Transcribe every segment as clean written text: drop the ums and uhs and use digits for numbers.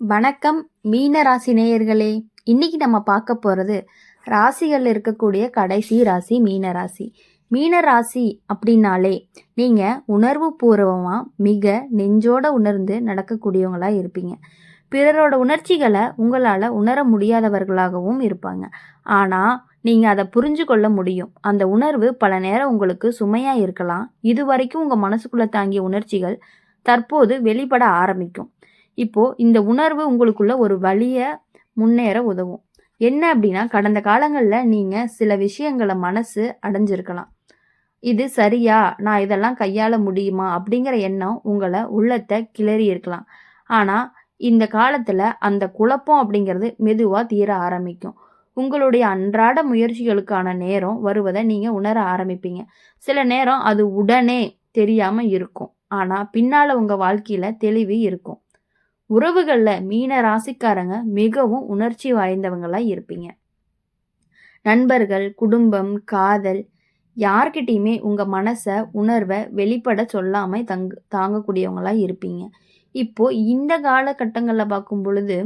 வணக்கம் மீன ராசி நேயர்களே. இன்னைக்கு நம்ம பார்க்க போகிறது ராசிகள் இருக்கக்கூடிய கடைசி ராசி மீன ராசி. மீன ராசி அப்படின்னாலே நீங்கள் உணர்வு பூர்வமாக மிக நெஞ்சோட உணர்ந்து நடக்கக்கூடியவங்களா இருப்பீங்க. பிறரோட உணர்ச்சிகளை உங்களால் உணர முடியாதவர்களாகவும் இருப்பாங்க. ஆனால் நீங்கள் அதை புரிஞ்சு கொள்ள முடியும். அந்த உணர்வு பல நேரம் உங்களுக்கு சுமையாக இருக்கலாம். இது வரைக்கும் உங்கள் மனசுக்குள்ளே தாங்கிய உணர்ச்சிகள் தற்போது வெளிப்பட ஆரம்பிக்கும். இப்போ இந்த உணர்வு உங்களுக்குள்ள ஒரு வழிய முன்னேற உதவும். என்ன அப்படின்னா, கடந்த காலங்களில் நீங்கள் சில விஷயங்களை மனசு அடைஞ்சிருக்கலாம். இது சரியா, நான் இதெல்லாம் கையாள முடியுமா அப்படிங்கிற எண்ணம் உங்களை உள்ளத்தை கிளறி இருக்கலாம். ஆனால் இந்த காலத்தில் அந்த குழப்பம் அப்படிங்கிறது மெதுவாக தீர ஆரம்பிக்கும். உங்களுடைய அன்றாட முயற்சிகளுக்கான நேரம் வருவதை நீங்கள் உணர ஆரம்பிப்பீங்க. சில நேரம் அது உடனே தெரியாமல் இருக்கும். ஆனால் பின்னால் உங்கள் வாழ்க்கையில் தெளிவு இருக்கும். உறவுகளில் மீன ராசிக்காரங்க மிகவும் உணர்ச்சி வாய்ந்தவங்களா இருப்பீங்க. நண்பர்கள், குடும்பம், காதல் யார்கிட்டையுமே உங்கள் மனசை உணர்வை வெளிப்பட சொல்லாமல் தாங்கக்கூடியவங்களா இருப்பீங்க. இப்போ இந்த காலகட்டங்களில் பார்க்கும் பொழுது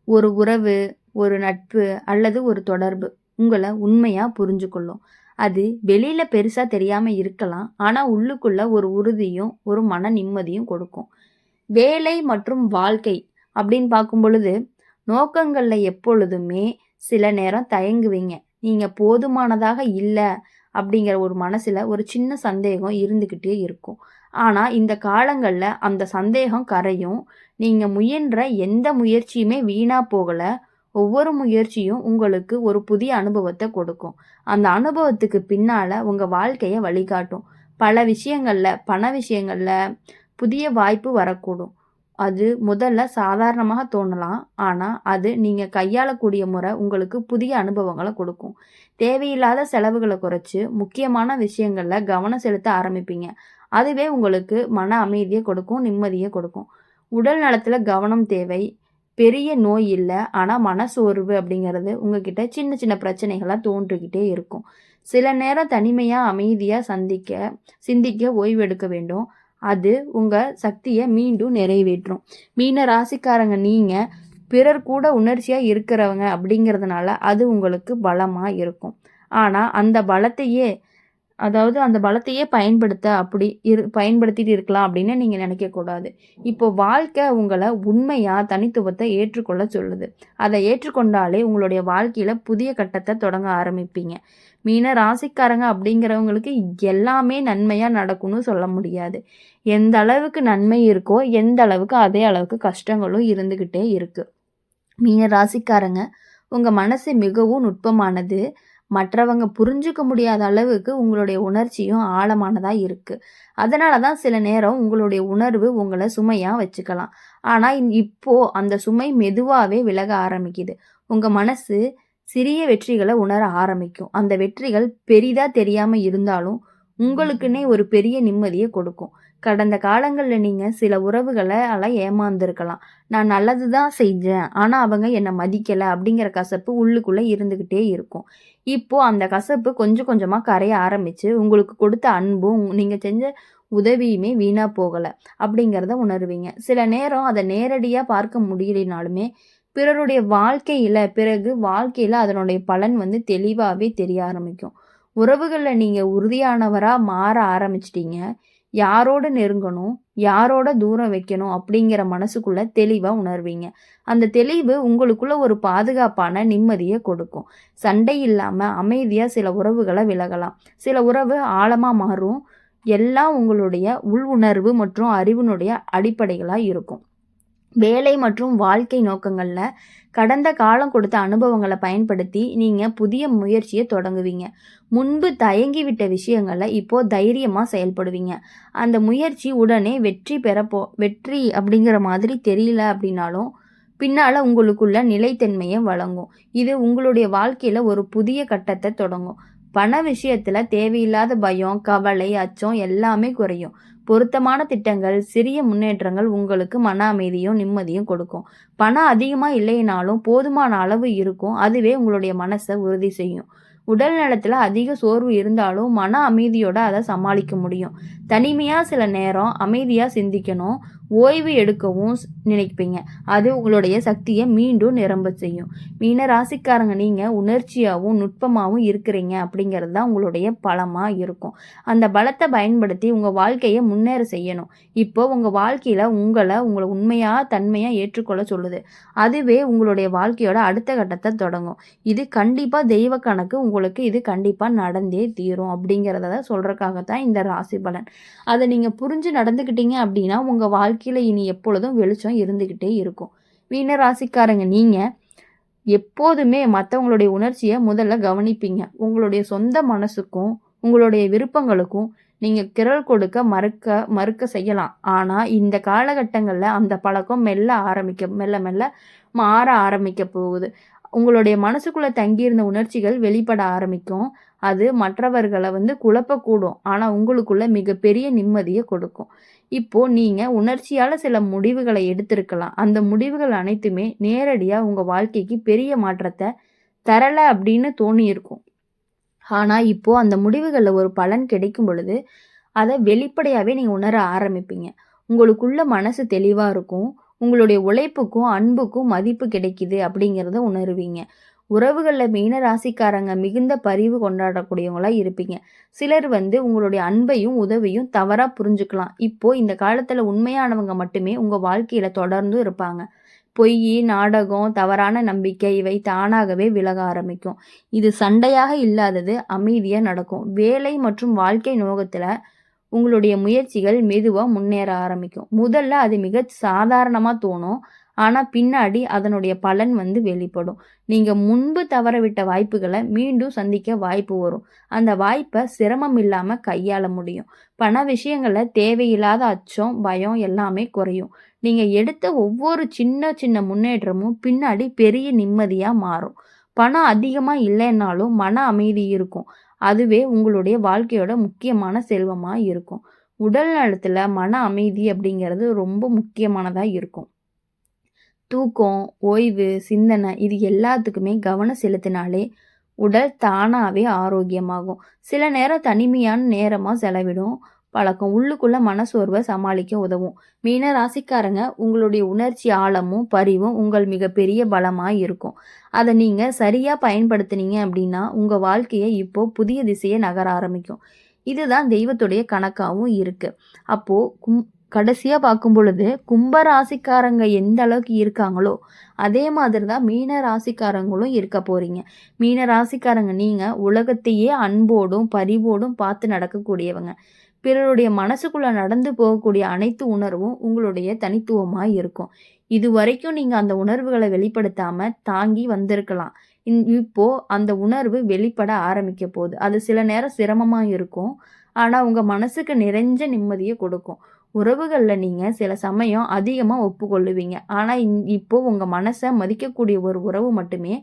ஒரு உறவு, ஒரு நட்பு அல்லது ஒரு தொடர்பு உங்களை உண்மையாக புரிஞ்சு கொள்ளும். அது வெளியில் பெருசாக தெரியாமல் இருக்கலாம். ஆனால் உள்ளுக்குள்ள ஒரு உறுதியும் ஒரு மன நிம்மதியும் கொடுக்கும். வேலை மற்றும் வாழ்க்கை அப்படின்னு பார்க்கும் பொழுது நோக்கங்களில் எப்பொழுதுமே சில நேரம் தயங்குவீங்க. நீங்கள் போதுமானதாக இல்லை அப்படிங்கிற ஒரு மனசில் ஒரு சின்ன சந்தேகம் இருந்துக்கிட்டே இருக்கும். ஆனால் இந்த காலங்களில் அந்த சந்தேகம் கரையும். நீங்கள் முயன்ற எந்த முயற்சியுமே வீணாக போகலை. ஒவ்வொரு முயற்சியும் உங்களுக்கு ஒரு புதிய அனுபவத்தை கொடுக்கும். அந்த அனுபவத்துக்கு பின்னால் உங்கள் வாழ்க்கையை வழிகாட்டும். பல விஷயங்களில், பண விஷயங்களில் புதிய வாய்ப்பு வரக்கூடும். அது முதல்ல சாதாரணமாக தோணலாம். ஆனால் அது நீங்கள் கையாளக்கூடிய முறை உங்களுக்கு புதிய அனுபவங்களை கொடுக்கும். தேவையில்லாத செலவுகளை குறைச்சி முக்கியமான விஷயங்களில் கவனம் செலுத்த ஆரம்பிப்பீங்க. அதுவே உங்களுக்கு மன அமைதியை கொடுக்கும், நிம்மதியை கொடுக்கும். உடல் நலத்தில் கவனம் தேவை. பெரிய நோய் இல்லை, ஆனால் மனசோர்வு அப்படிங்கிறது உங்ககிட்ட சின்ன சின்ன பிரச்சனைகளாக தோன்றிக்கிட்டே இருக்கும். சில நேரம் தனிமையாக அமைதியாக சிந்திக்க ஓய்வு எடுக்க வேண்டும். அது உங்கள் சக்தியை மீண்டும் நிறைவேற்றும். மீன ராசிக்காரங்க நீங்கள் பிறர் கூட உணர்ச்சியாக இருக்கிறவங்க அப்படிங்கிறதுனால அது உங்களுக்கு பலமாக இருக்கும். ஆனால் அந்த பலத்தையே பயன்படுத்திட்டு இருக்கலாம் அப்படின்னு நீங்கள் நினைக்கக்கூடாது. இப்போ வாழ்க்கை உங்களை உண்மையாக தனித்துவத்தை ஏற்றுக்கொள்ள சொல்லுது. அதை ஏற்றுக்கொண்டாலே உங்களுடைய வாழ்க்கையில் புதிய கட்டத்தை தொடங்க ஆரம்பிப்பீங்க. மீன ராசிக்காரங்க அப்படிங்கிறவங்களுக்கு எல்லாமே நன்மையாக நடக்கும்னு சொல்ல முடியாது. எந்த அளவுக்கு நன்மை இருக்கோ எந்த அளவுக்கு அதே அளவுக்கு கஷ்டங்களும் இருந்துக்கிட்டே இருக்குது. மீன ராசிக்காரங்க உங்கள் மனசு மிகவும் நுட்பமானது. மற்றவங்க புரிஞ்சுக்க முடியாத அளவுக்கு உங்களுடைய உணர்ச்சியும் ஆழமானதாக இருக்குது. அதனால தான் சில நேரம் உங்களுடைய உணர்வு உங்களை சுமையாக வச்சுக்கலாம். ஆனால் இப்போது அந்த சுமை மெதுவாகவே விலக ஆரம்பிக்குது. உங்கள் மனசு சிறிய வெற்றிகளை உணர ஆரம்பிக்கும். அந்த வெற்றிகள் பெரிதாக தெரியாமல் இருந்தாலும் உங்களுக்குன்னே ஒரு பெரிய நிம்மதியை கொடுக்கும். கடந்த காலங்களில் நீங்கள் சில உறவுகளை ஏமாந்துருக்கலாம். நான் நல்லது தான் செஞ்சேன், ஆனால் அவங்க என்னை மதிக்கலை அப்படிங்கிற கசப்பு உள்ளுக்குள்ளே இருந்துக்கிட்டே இருக்கும். இப்போது அந்த கசப்பு கொஞ்சம் கொஞ்சமாக கரைய ஆரம்பித்து உங்களுக்கு கொடுத்த அன்பும் நீங்கள் செஞ்ச உதவியுமே வீணாக போகலை அப்படிங்கிறத உணர்வீங்க. சில நேரம் அதை நேரடியாக பார்க்க முடியலைனாலுமே பிறருடைய வாழ்க்கையில் அதனுடைய பலன் தெளிவாகவே தெரிய ஆரம்பிக்கும். உறவுகளில் நீங்கள் உறுதியானவராக மாற ஆரம்பிச்சிட்டீங்க. யாரோட நெருங்கணும், யாரோட தூரம் வைக்கணும் அப்படிங்கிற மனசுக்குள்ள தெளிவாக உணர்வீங்க. அந்த தெளிவு உங்களுக்குள்ள ஒரு பாதுகாப்பான நிம்மதியை கொடுக்கும். சண்டை இல்லாமல் அமைதியாக சில உறவுகளை விலகலாம். சில உறவு ஆழமாக மாறும். எல்லாம் உங்களுடைய உள் உணர்வு மற்றும் அறிவினுடைய அடிப்படைகளாக இருக்கும். வேலை மற்றும் வாழ்க்கை நோக்கங்களில் கடந்த காலம் கொடுத்த அனுபவங்களை பயன்படுத்தி நீங்கள் புதிய முயற்சியை தொடங்குவீங்க. முன்பு தயங்கிவிட்ட விஷயங்களை இப்போது தைரியமாக செயல்படுவீங்க. அந்த முயற்சி உடனே வெற்றி அப்படிங்கிற மாதிரி தெரியல அப்படின்னாலும் பின்னால் உங்களுக்குள்ள நிலைத்தன்மையை வழங்கும். இது உங்களுடைய வாழ்க்கையில் ஒரு புதிய கட்டத்தை தொடங்கும். பண விஷயத்தில் தேவையில்லாத பயம், கவலை, அச்சம் எல்லாமே குறையும். பொருத்தமான திட்டங்கள், சிறிய முன்னேற்றங்கள் உங்களுக்கு மன அமைதியும் நிம்மதியும் கொடுக்கும். பணம் அதிகமாக இல்லைனாலும் போதுமான அளவு இருக்கும். அதுவே உங்களுடைய மனசை உறுதி செய்யும். உடல் நலத்தில் அதிக சோர்வு இருந்தாலும் மன அமைதியோட அதை சமாளிக்க முடியும். தனிமையாக சில நேரம் அமைதியாக சிந்திக்கணும். ஓய்வு எடுக்கவும் நினைப்பீங்க. அது உங்களுடைய சக்தியை மீண்டும் நிரம்ப செய்யும். மீன ராசிக்காரங்க நீங்கள் உணர்ச்சியாகவும் நுட்பமாகவும் இருக்கிறீங்க அப்படிங்கிறது தான் உங்களுடைய பலமாக இருக்கும். அந்த பலத்தை பயன்படுத்தி உங்கள் வாழ்க்கையை முன்னேற செய்யணும். இப்போ உங்கள் வாழ்க்கையில் உங்களை உண்மையாக தன்மையாக ஏற்றுக்கொள்ள சொல்லுது. அதுவே உங்களுடைய வாழ்க்கையோட அடுத்த கட்டத்தை தொடங்கும். இது கண்டிப்பாக தெய்வ கணக்கு, உங்களுக்கு இது கண்டிப்பாக நடந்தே தீரும் அப்படிங்கிறத சொல்கிறதுக்காகத்தான் இந்த ராசி பலன். அதை நீங்கள் புரிஞ்சு நடந்துக்கிட்டீங்க அப்படின்னா உங்கள் வாழ்க்கையில் இனி எப்பொழுதும் வெளிச்சம் இருந்துக்கிட்டே இருக்கும். மீன ராசிக்காரங்க நீங்கள் எப்போதுமே மற்றவங்களுடைய உணர்ச்சியை முதல்ல கவனிப்பீங்க. உங்களுடைய சொந்த மனசுக்கும் உங்களுடைய விருப்பங்களுக்கும் நீங்கள் குரல் கொடுக்க மறுக்க செய்யலாம். ஆனால் இந்த காலகட்டங்களில் அந்த பழக்கம் மெல்ல மெல்ல மாற ஆரம்பிக்க போகுது. உங்களுடைய மனசுக்குள்ளே தங்கியிருந்த உணர்ச்சிகள் வெளிப்பட ஆரம்பிக்கும். அது மற்றவர்களை குழப்பக்கூடும். ஆனால் உங்களுக்குள்ள மிகப்பெரிய நிம்மதியை கொடுக்கும். இப்போ நீங்கள் உணர்ச்சியால் சில முடிவுகளை எடுத்திருக்கலாம். அந்த முடிவுகள் அனைத்துமே நேரடியாக உங்கள் வாழ்க்கைக்கு பெரிய மாற்றத்தை தரலை அப்படின்னு தோணியிருக்கும். ஆனால் இப்போ அந்த முடிவுகளில் ஒரு பலன் கிடைக்கும் பொழுது அதை வெளிப்படையாகவே நீங்கள் உணர ஆரம்பிப்பீங்க. உங்களுக்குள்ள மனசு தெளிவாக இருக்கும். உங்களுடைய உழைப்புக்கும் அன்புக்கும் மதிப்பு கிடைக்குது அப்படிங்கிறத உணருவீங்க. உறவுகளில் மீன ராசிக்காரங்க மிகுந்த பரிவு கொண்டாடக்கூடியவங்களா இருப்பீங்க. சிலர் உங்களுடைய அன்பையும் உதவியும் தவறாக புரிஞ்சுக்கலாம். இப்போ இந்த காலத்தில் உண்மையானவங்க மட்டுமே உங்கள் வாழ்க்கையில் தொடர்ந்து இருப்பாங்க. பொய், நாடகம், தவறான நம்பிக்கை இவை தானாகவே விலக ஆரம்பிக்கும். இது சண்டையாக இல்லாதது அமைதியாக நடக்கும். வேலை மற்றும் வாழ்க்கை நோகத்தில் உங்களுடைய முயற்சிகள் மெதுவாக முன்னேற ஆரம்பிக்கும். முதல்ல அது மிக சாதாரணமாக தோணும். ஆனால் பின்னாடி அதனுடைய பலன் வெளிப்படும். நீங்கள் முன்பு தவறவிட்ட வாய்ப்புகளை மீண்டும் சந்திக்க வாய்ப்பு வரும். அந்த வாய்ப்பை சிரமம் இல்லாமல் கையாள முடியும். பண விஷயங்களில் தேவையில்லாத அச்சம், பயம் எல்லாமே குறையும். நீங்கள் எடுத்த ஒவ்வொரு சின்ன சின்ன முன்னேற்றமும் பின்னாடி பெரிய நிம்மதியாக மாறும். பணம் அதிகமாக இல்லைன்னாலும் மன அமைதி இருக்கும். அதுவே உங்களுடைய வாழ்க்கையோட முக்கியமான செல்வமாக இருக்கும். உடல் நலத்தில் மன அமைதி அப்படிங்கிறது ரொம்ப முக்கியமானதாக இருக்கும். தூக்கம், ஓய்வு, சிந்தனை இது எல்லாத்துக்குமே கவனம் செலுத்தினாலே உடல் தானாகவே ஆரோக்கியமாகும். சில நேரம் தனிமையான நேரமாக செலவிடும் பழக்கம் உள்ளுக்குள்ள மனசோர்வை சமாளிக்க உதவும். மீன ராசிக்காரங்க உங்களுடைய உணர்ச்சி ஆழமும் பரிவும் உங்கள் மிகப்பெரிய பலமாக இருக்கும். அதை நீங்கள் சரியாக பயன்படுத்தினீங்க அப்படின்னா உங்கள் வாழ்க்கையை இப்போ புதிய திசையை நகர ஆரம்பிக்கும். இதுதான் தெய்வத்துடைய கணக்காகவும் இருக்குது. அப்போது கடைசியாக பார்க்கும் பொழுது கும்ப ராசிக்காரங்க எந்த அளவுக்கு இருக்காங்களோ அதே மாதிரி தான் மீன ராசிக்காரங்களும் இருக்க போகிறீங்க. மீன ராசிக்காரங்க நீங்கள் உலகத்தையே அன்போடும் பரிவோடும் பார்த்து நடக்கக்கூடியவங்க. பிறருடைய மனசுக்குள்ளே நடந்து போகக்கூடிய அனைத்து உணர்வும் உங்களுடைய தனித்துவமாக இருக்கும். இது வரைக்கும் நீங்கள் அந்த உணர்வுகளை வெளிப்படுத்தாமல் தாங்கி வந்திருக்கலாம். இப்போது அந்த உணர்வு வெளிப்பட ஆரம்பிக்க போகுது. அது சில நேரம் சிரமமாக இருக்கும். ஆனால் உங்கள் மனசுக்கு நிறைஞ்ச நிம்மதியை கொடுக்கும். உறவுகளில் நீங்கள் சில சமயம் அதிகமாக ஒப்புக்கொள்ளுவீங்க. ஆனால் இப்போது உங்கள் மனசை மதிக்கக்கூடிய ஒரு உறவு மட்டுமே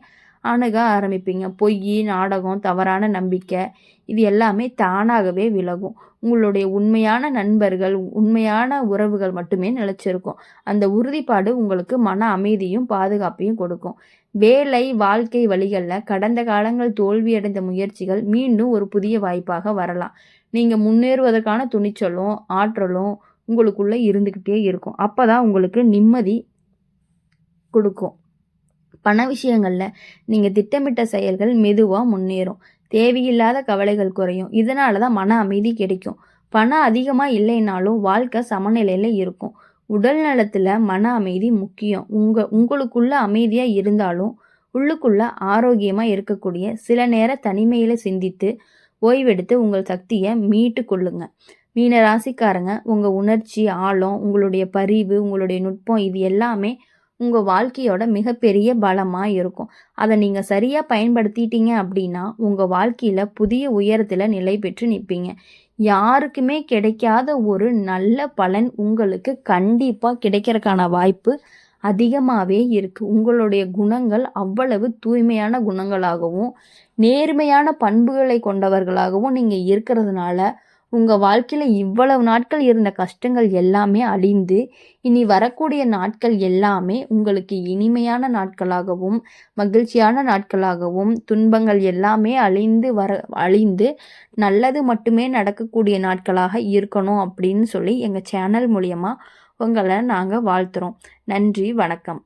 அணுக ஆரம்பிப்பீங்க. பொய், நாடகம், தவறான நம்பிக்கை இது எல்லாமே தானாகவே விலகும். உங்களுடைய உண்மையான நண்பர்கள், உண்மையான உறவுகள் மட்டுமே நிலைச்சிருக்கும். அந்த உறுதிப்பாடு உங்களுக்கு மன அமைதியும் பாதுகாப்பையும் கொடுக்கும். வேலை, வாழ்க்கை வழிகளில் கடந்த காலங்கள் தோல்வியடைந்த முயற்சிகள் மீண்டும் ஒரு புதிய வாய்ப்பாக வரலாம். நீங்கள் முன்னேறுவதற்கான துணிச்சலும் ஆற்றலும் உங்களுக்குள்ளே இருந்துக்கிட்டே இருக்கும். அப்போ தான் உங்களுக்கு நிம்மதி கொடுக்கும். பண விஷயங்களில் நீங்கள் திட்டமிட்ட செயல்கள் மெதுவாக முன்னேறும். தேவையில்லாத கவலைகள் குறையும். இதனால தான் மன அமைதி கிடைக்கும். பணம் அதிகமாக இல்லைனாலும் வாழ்க்கை சமநிலையில் இருக்கும். உடல் நலத்தில் மன அமைதி முக்கியம். உங்களுக்குள்ள அமைதியாக இருந்தாலும் உள்ளுக்குள்ள ஆரோக்கியமாக இருக்கக்கூடிய சில நேரம் தனிமையில் சிந்தித்து ஓய்வெடுத்து உங்கள் சக்தியை மீட்டு கொள்ளுங்க. மீன ராசிக்காரங்க உங்கள் உணர்ச்சி ஆழம், உங்களுடைய பரிவு, உங்களுடைய நுட்பம் இது எல்லாமே உங்கள் வாழ்க்கையோட மிகப்பெரிய பலமாக இருக்கும். அதை நீங்கள் சரியாக பயன்படுத்திட்டீங்க அப்படின்னா உங்கள் வாழ்க்கையில் புதிய உயரத்தில் நிலை பெற்று நிற்பீங்க. யாருக்குமே கிடைக்காத ஒரு நல்ல பலன் உங்களுக்கு கண்டிப்பாக கிடைக்கிறதுக்கான வாய்ப்பு அதிகமாகவே இருக்குது. உங்களுடைய குணங்கள் அவ்வளவு தூய்மையான குணங்களாகவும் நேர்மையான பண்புகளை கொண்டவர்களாகவும் நீங்கள் இருக்கிறதுனால உங்கள் வாழ்க்கையில் இவ்வளவு நாட்கள் இருந்த கஷ்டங்கள் எல்லாமே அழிந்து இனி வரக்கூடிய நாட்கள் எல்லாமே உங்களுக்கு இனிமையான நாட்களாகவும் மகிழ்ச்சியான நாட்களாகவும் துன்பங்கள் எல்லாமே அழிந்து நல்லது மட்டுமே நடக்கக்கூடிய நாட்களாக இருக்கணும் அப்படின்னு சொல்லி எங்கள் சேனல் மூலயமா உங்களை நாங்கள் வாழ்த்துறோம். நன்றி, வணக்கம்.